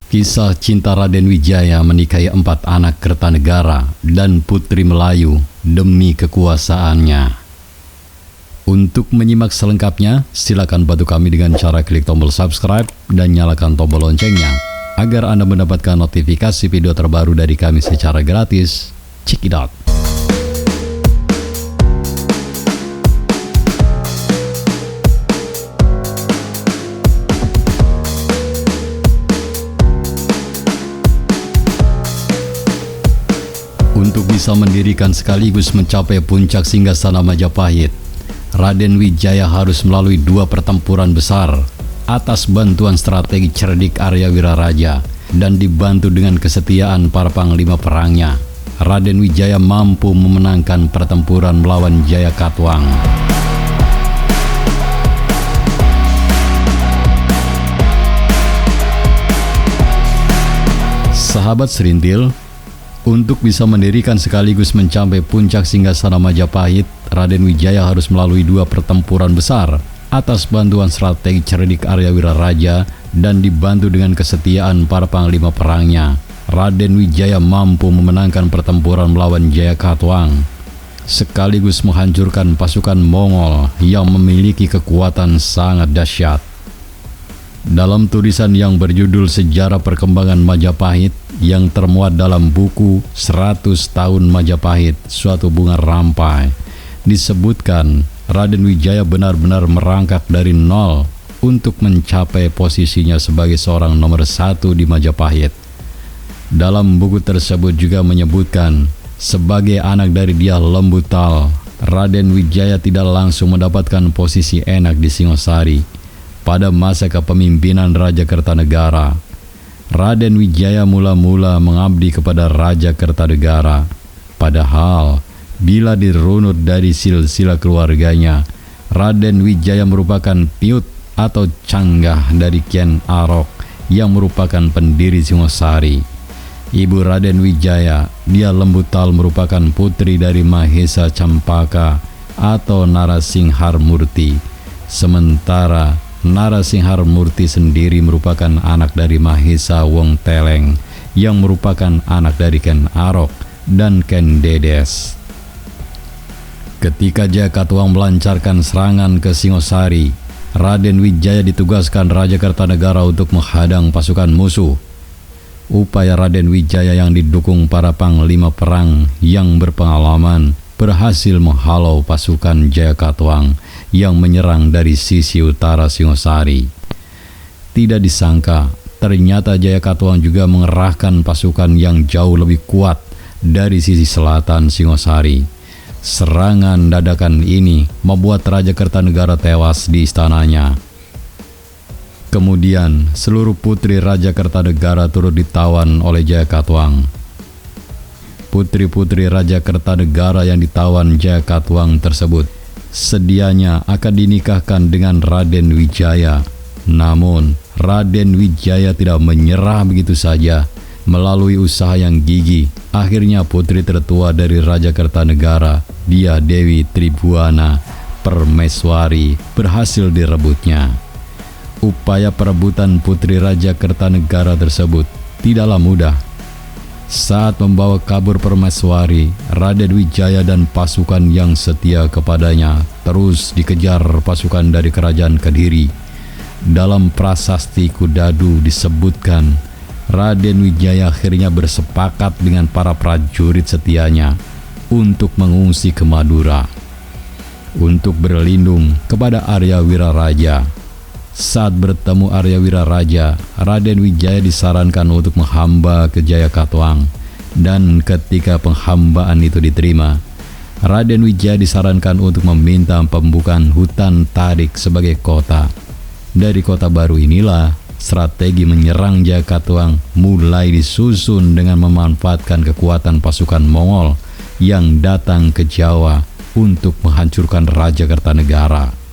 Kisah cinta Raden Wijaya menikahi 4 anak Kertanegara dan putri Melayu demi kekuasaannya. Untuk menyimak selengkapnya, silakan bantu kami dengan cara klik tombol subscribe dan nyalakan tombol loncengnya agar Anda mendapatkan notifikasi video terbaru dari kami secara gratis. Check it out. Untuk bisa mendirikan sekaligus mencapai puncak singgasana Majapahit, Raden Wijaya harus melalui 2 pertempuran besar atas bantuan strategi cerdik Arya Wiraraja dan dibantu dengan kesetiaan para panglima perangnya. Raden Wijaya mampu memenangkan pertempuran melawan Jayakatwang. Sahabat serintil, untuk bisa mendirikan sekaligus mencapai puncak singgasana Majapahit, Raden Wijaya harus melalui 2 pertempuran besar atas bantuan strategi cerdik Arya Wiraraja dan dibantu dengan kesetiaan para panglima perangnya. Raden Wijaya mampu memenangkan pertempuran melawan Jayakatwang, sekaligus menghancurkan pasukan Mongol yang memiliki kekuatan sangat dahsyat. Dalam tulisan yang berjudul Sejarah Perkembangan Majapahit yang termuat dalam buku 100 Tahun Majapahit, Suatu Bunga Rampai, disebutkan Raden Wijaya benar-benar merangkak dari nol untuk mencapai posisinya sebagai seorang nomor 1 di Majapahit. Dalam buku tersebut juga menyebutkan, sebagai anak dari Dyah Lembutal, Raden Wijaya tidak langsung mendapatkan posisi enak di Singosari. Pada masa kepemimpinan Raja Kertanegara, Raden Wijaya mula-mula mengabdi kepada Raja Kertanegara. Padahal, bila dirunut dari silsilah keluarganya, Raden Wijaya merupakan piut atau canggah dari Kian Arok yang merupakan pendiri Singosari. Ibu Raden Wijaya, Dyah Lembutal, merupakan putri dari Mahesa Campaka atau Narasinghar Murti. Sementara Narasinghar Murti sendiri merupakan anak dari Mahesa Wong Teleng yang merupakan anak dari Ken Arok dan Ken Dedes. Ketika Jayakatwang melancarkan serangan ke Singosari, Raden Wijaya ditugaskan Raja Kertanegara untuk menghadang pasukan musuh. Upaya Raden Wijaya yang didukung para panglima perang yang berpengalaman berhasil menghalau pasukan Jayakatwang yang menyerang dari sisi utara Singosari. Tidak disangka, ternyata Jayakatwang juga mengerahkan pasukan yang jauh lebih kuat dari sisi selatan Singosari. Serangan dadakan ini membuat Raja Kertanegara tewas di istananya. Kemudian, seluruh putri Raja Kertanegara turut ditawan oleh Jayakatwang. Putri-putri Raja Kertanegara yang ditawan Jayakatwang tersebut sedianya akan dinikahkan dengan Raden Wijaya. Namun, Raden Wijaya tidak menyerah begitu saja. Melalui usaha yang gigih, akhirnya putri tertua dari Raja Kertanegara, Dyah Dewi Tribuana Permaiswari, berhasil direbutnya. Upaya perebutan putri Raja Kertanegara tersebut tidaklah mudah. Saat membawa kabur Permaiswari, Raden Wijaya dan pasukan yang setia kepadanya terus dikejar pasukan dari kerajaan Kediri. Dalam prasasti Kudadu disebutkan, Raden Wijaya akhirnya bersepakat dengan para prajurit setianya untuk mengungsi ke Madura untuk berlindung kepada Arya Wiraraja. Saat bertemu Arya Wiraraja, Raden Wijaya disarankan untuk menghamba ke Jayakatwang, dan ketika penghambaan itu diterima, Raden Wijaya disarankan untuk meminta pembukaan hutan Tarik sebagai kota. Dari kota baru inilah strategi menyerang Jayakatwang mulai disusun dengan memanfaatkan kekuatan pasukan Mongol yang datang ke Jawa untuk menghancurkan Raja Kertanegara.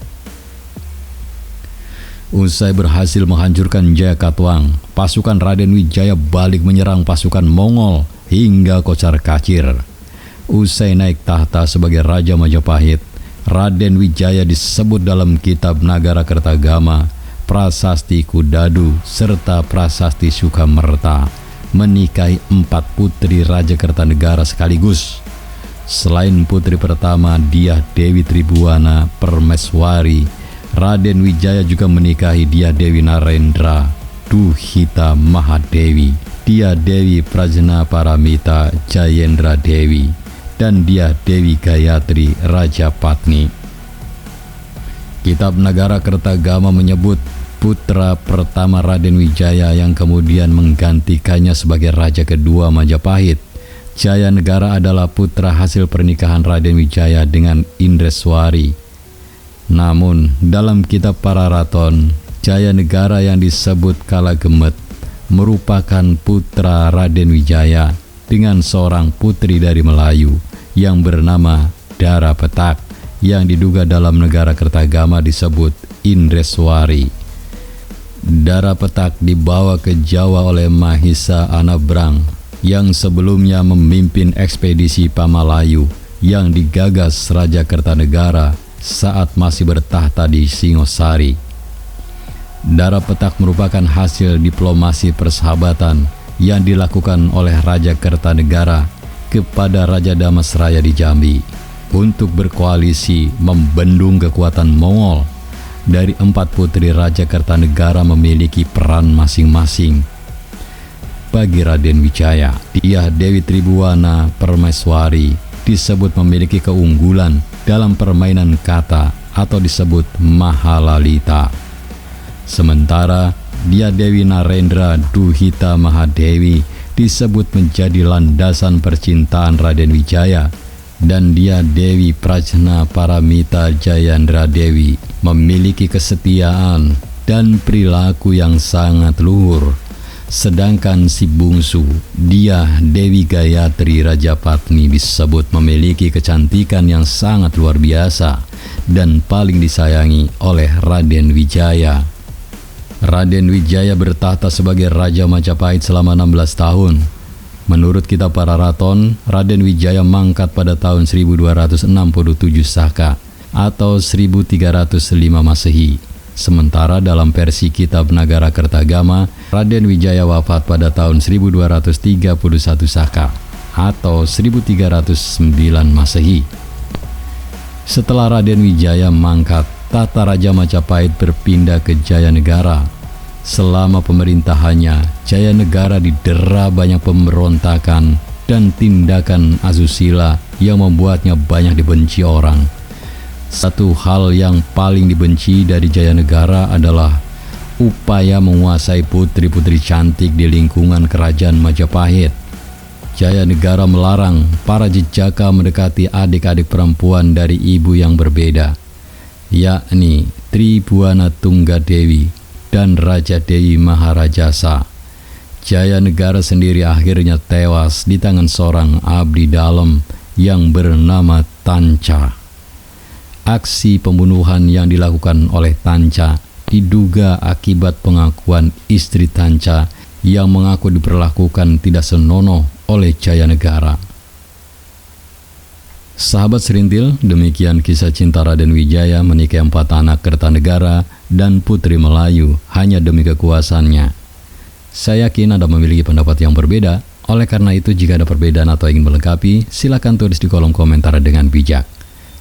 Usai berhasil menghancurkan Jayakatwang, pasukan Raden Wijaya balik menyerang pasukan Mongol hingga kocar-kacir. Usai naik tahta sebagai Raja Majapahit, Raden Wijaya disebut dalam kitab Nagara Kertagama Prasasti Kudadu, serta Prasasti Sukamerta menikahi 4 putri Raja Kertanegara sekaligus. Selain putri pertama Dyah Dewi Tribuana Permeswari, Raden Wijaya juga menikahi Dyah Dewi Narendra Duhita Mahadewi, Dyah Dewi Prajna Paramita Jayendra Dewi, dan Dyah Dewi Gayatri Rajapatni. Kitab Nagara Kertagama menyebut putra pertama Raden Wijaya yang kemudian menggantikannya sebagai raja kedua Majapahit, Jayanegara, adalah putra hasil pernikahan Raden Wijaya dengan Indreswari. Namun dalam kitab Pararaton, Jayanegara yang disebut Kalagemet merupakan putra Raden Wijaya dengan seorang putri dari Melayu yang bernama Dara Petak, yang diduga dalam Negara Kertagama disebut Indreswari. Dara Petak dibawa ke Jawa oleh Mahisa Anabrang yang sebelumnya memimpin ekspedisi Pamalayu yang digagas Raja Kertanegara saat masih bertahta di Singosari. Dara Petak merupakan hasil diplomasi persahabatan yang dilakukan oleh Raja Kertanegara kepada Raja Damasraya di Jambi untuk berkoalisi membendung kekuatan Mongol. Dari 4 putri Raja Kertanegara memiliki peran masing-masing. Bagi Raden Wijaya, Dyah Dewi Tribuana Permeswari disebut memiliki keunggulan dalam permainan kata atau disebut Mahalalita. Sementara Dyah Dewi Narendra Duhita Mahadewi disebut menjadi landasan percintaan Raden Wijaya, dan Dyah Dewi Prajna Paramita Jayendra Dewi memiliki kesetiaan dan perilaku yang sangat luhur. Sedangkan si bungsu Dyah Dewi Gayatri Rajapatni disebut memiliki kecantikan yang sangat luar biasa dan paling disayangi oleh Raden Wijaya. Raden Wijaya bertahta sebagai Raja Majapahit selama 16 tahun. Menurut kitab Pararaton, Raden Wijaya mangkat pada tahun 1267 Saka atau 1305 Masehi. Sementara dalam versi kitab Nagara Kertagama, Raden Wijaya wafat pada tahun 1231 Saka atau 1309 Masehi. Setelah Raden Wijaya mangkat, tata Raja Majapahit berpindah ke Jayanegara. Selama pemerintahannya, Jayanegara didera banyak pemberontakan dan tindakan asusila yang membuatnya banyak dibenci orang. Satu hal yang paling dibenci dari Jayanegara adalah upaya menguasai putri-putri cantik di lingkungan kerajaan Majapahit. Jayanegara melarang para jejaka mendekati adik-adik perempuan dari ibu yang berbeda, yakni Tribuana Tunggadewi dan Raja Dewi Maharajasa. Jayanegara sendiri akhirnya tewas di tangan seorang abdi dalam yang bernama Tanca. Aksi pembunuhan yang dilakukan oleh Tanca diduga akibat pengakuan istri Tanca yang mengaku diperlakukan tidak senonoh oleh Jayanegara. Sahabat Serintil, demikian kisah cinta Raden Wijaya menikahi 4 anak Kertanegara dan putri Melayu hanya demi kekuasaannya. Saya yakin Anda memiliki pendapat yang berbeda. Oleh karena itu, jika ada perbedaan atau ingin melengkapi, silakan tulis di kolom komentar dengan bijak.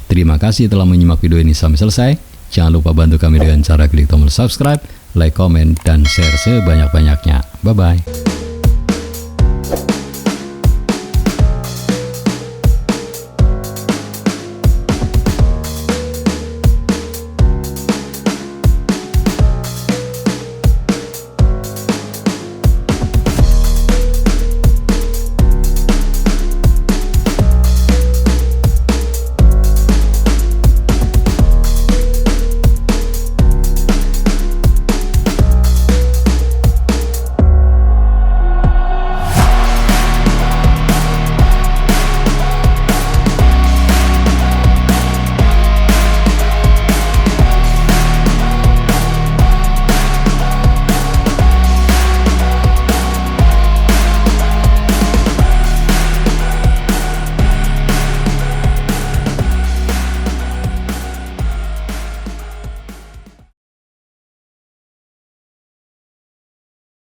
Terima kasih telah menyimak video ini sampai selesai. Jangan lupa bantu kami dengan cara klik tombol subscribe, like, komen, dan share sebanyak-banyaknya. Bye-bye.